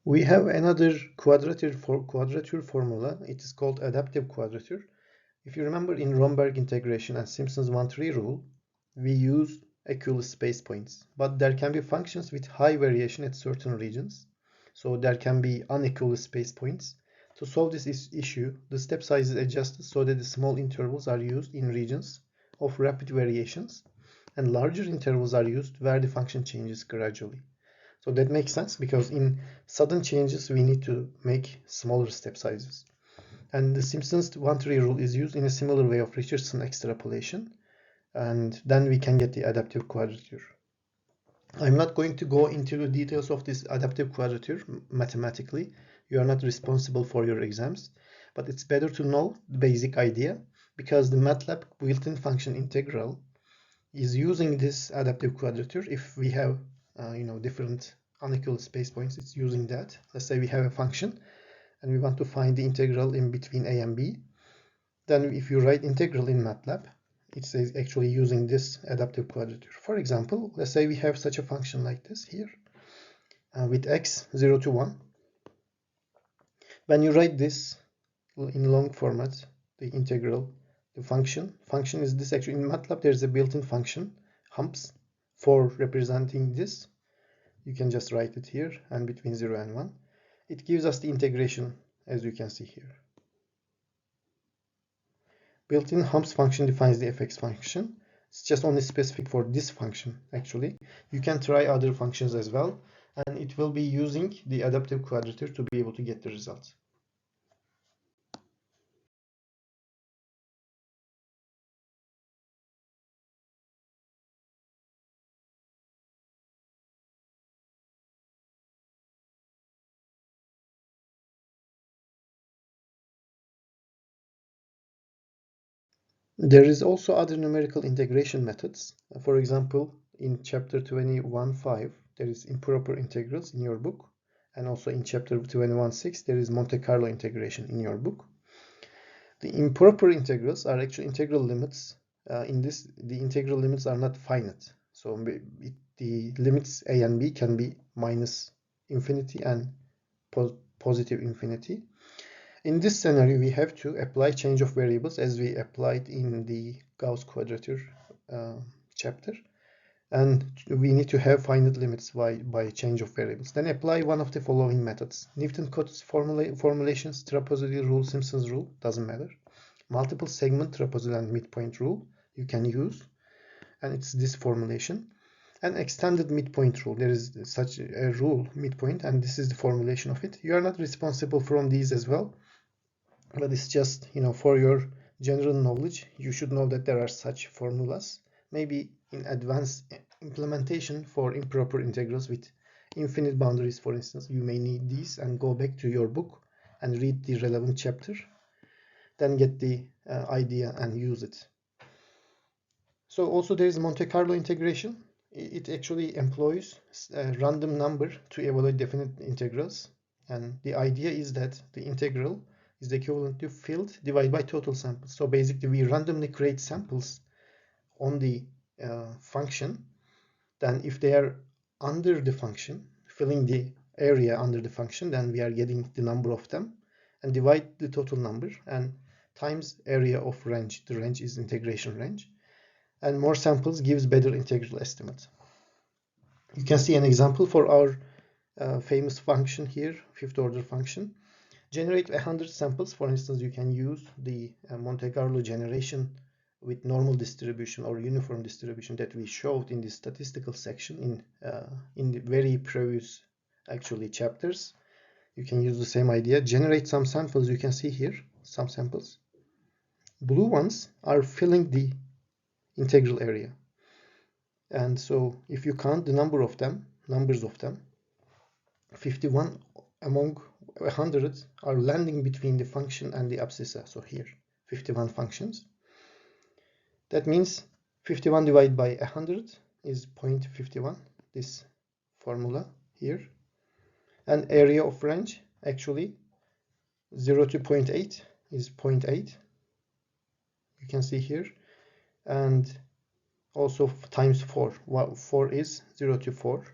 We have another quadrature formula. It is called adaptive quadrature. If you remember, in Romberg integration and Simpson's 1-3 rule, we use equal space points, but there can be functions with high variation at certain regions. So there can be unequal space points. To solve this issue, the step size is adjusted so that the small intervals are used in regions of rapid variations, and larger intervals are used where the function changes gradually. So that makes sense because in sudden changes we need to make smaller step sizes. And the Simpson's 1-3 rule is used in a similar way of Richardson extrapolation, and then we can get the adaptive quadrature. I'm not going to go into the details of this adaptive quadrature mathematically. You are not responsible for your exams, but it's better to know the basic idea because the MATLAB built-in function integral is using this adaptive quadrature. If we have different unequal space points, it's using that. Let's say we have a function and we want to find the integral in between a and b. Then if you write integral in MATLAB, it's actually using this adaptive quadrature. For example, let's say we have such a function like this here with x 0 to 1. When you write this in long format, the integral, the function is this. Actually in MATLAB there's a built-in function humps for representing this. You can just write it here and between 0 and 1. It gives us the integration as you can see here. Built-in humps function defines the fx function. It's just only specific for this function actually. You can try other functions as well, and it will be using the adaptive quadrature to be able to get the result. There is also other numerical integration methods. For example, in chapter 21.5, there is improper integrals in your book. And also in chapter 21.6, there is Monte Carlo integration in your book. The improper integrals are actually integral limits. The integral limits are not finite. So the limits a and b can be minus infinity and positive infinity. In this scenario, we have to apply change of variables as we applied in the Gauss quadrature chapter. And we need to have finite limits by change of variables. Then apply one of the following methods. Newton-Cotes formulations, trapezoidal rule, Simpson's rule, doesn't matter. Multiple segment trapezoidal and midpoint rule you can use. And it's this formulation. And extended midpoint rule. There is such a rule, midpoint, and this is the formulation of it. You are not responsible from these as well. But it's just, for your general knowledge, you should know that there are such formulas. Maybe in advanced implementation for improper integrals with infinite boundaries, for instance, you may need these and go back to your book and read the relevant chapter, then get the idea and use it. So also there is Monte Carlo integration. It actually employs a random number to evaluate definite integrals. And the idea is that the integral is the equivalent to field divided by total samples. So basically we randomly create samples on the function. Then if they are under the function, filling the area under the function, then we are getting the number of them and divide the total number and times area of range. The range is integration range. And more samples gives better integral estimate. You can see an example for our famous function here, fifth order function. Generate 100 samples. For instance, you can use the Monte Carlo generation with normal distribution or uniform distribution that we showed in the statistical section in the very previous actually chapters. You can use the same idea. Generate some samples. You can see here some samples. Blue ones are filling the integral area. And so if you count the numbers of them, 51 among 100 are landing between the function and the abscissa. So here, 51 functions. That means 51 divided by 100 is 0.51, this formula here. And area of range, actually, 0 to 0.8 is 0.8. You can see here. And also times 4. 4 is 0 to 4.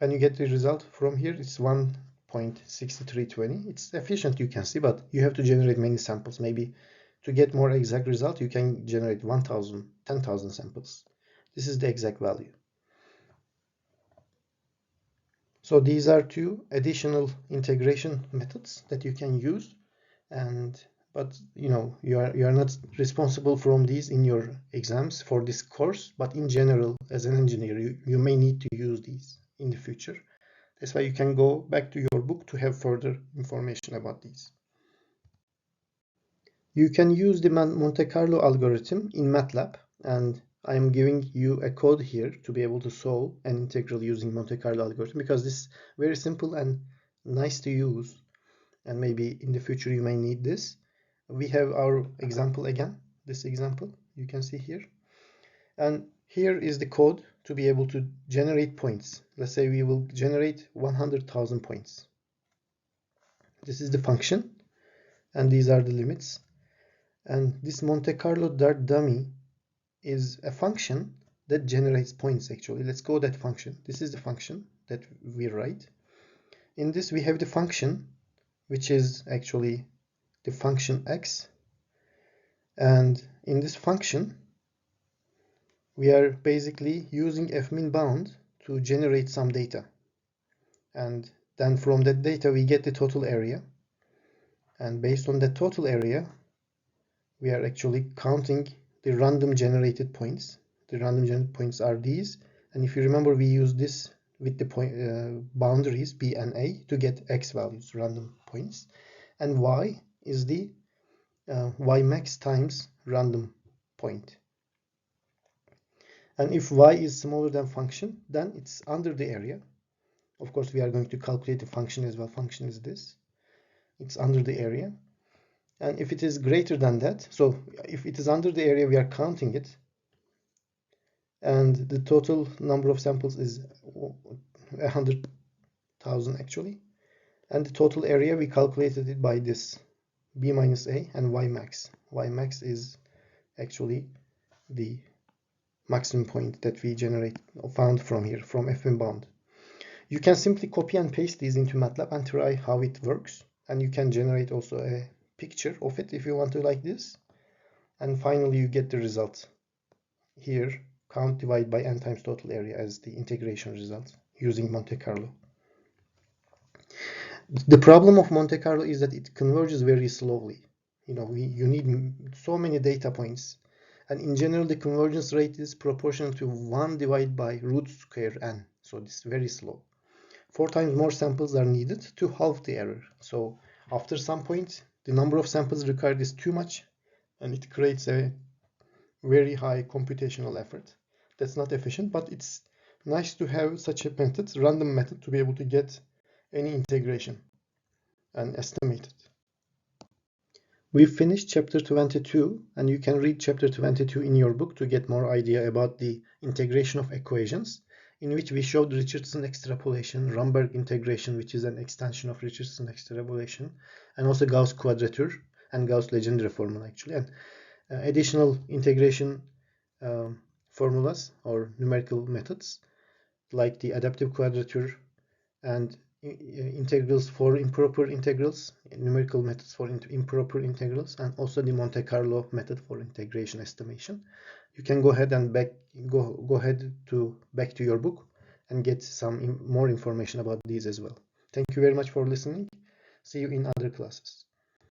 and you get the result from here. It's 1.6320. It's efficient, you can see, but you have to generate many samples. Maybe to get more exact result, you can generate 1,000, 10,000 samples. This is the exact value. So these are two additional integration methods that you can use, but you are not responsible from these in your exams for this course, but in general, as an engineer, you may need to use these in the future. That's why you can go back to your book to have further information about these. You can use the Monte Carlo algorithm in MATLAB, and I am giving you a code here to be able to solve an integral using Monte Carlo algorithm, because this is very simple and nice to use, and maybe in the future you may need this. We have our example again, this example you can see here, and here is the code to be able to generate points. Let's say we will generate 100,000 points. This is the function, and these are the limits. And this Monte Carlo Dart dummy is a function that generates points. Actually, let's call that function. This is the function that we write. In this we have the function, which is actually the function x, and in this function we are basically using fmin bound to generate some data, and then from that data we get the total area, and based on the total area we are actually counting the random generated points. The random generated points are these, and if you remember, we use this with the boundaries b and a to get x values, random points, and y is the y max times random point. And if y is smaller than function, then it's under the area. Of course, we are going to calculate the function as well. Function is this. It's under the area. And if it is greater than that, so if it is under the area, we are counting it, and the total number of samples is 100,000 actually, and the total area we calculated it by this b minus a and y max. Y max is actually the maximum point that we found from here, from fmin bound. You can simply copy and paste these into MATLAB and try how it works, and you can generate also a picture of it if you want to, like this, and finally you get the result here, count divided by n times total area as the integration result using Monte Carlo. The problem of Monte Carlo is that it converges very slowly. You need so many data points, and in general the convergence rate is proportional to 1 divided by root square n, so it's very slow. 4 times more samples are needed to halve the error. So after some point the number of samples required is too much, and it creates a very high computational effort. That's not efficient, but it's nice to have such a method, random method, to be able to get any integration and estimate it. We've finished chapter 22, and you can read chapter 22 in your book to get more idea about the integration of equations, in which we showed Richardson extrapolation, Romberg integration, which is an extension of Richardson extrapolation, and also Gauss quadrature and Gauss legendary formula actually, and additional integration formulas or numerical methods like the adaptive quadrature and integrals for improper integrals, numerical methods for improper integrals, and also the Monte Carlo method for integration estimation. You can go ahead and back to your book and get some more information about these as well. Thank you very much for listening. See you in other classes.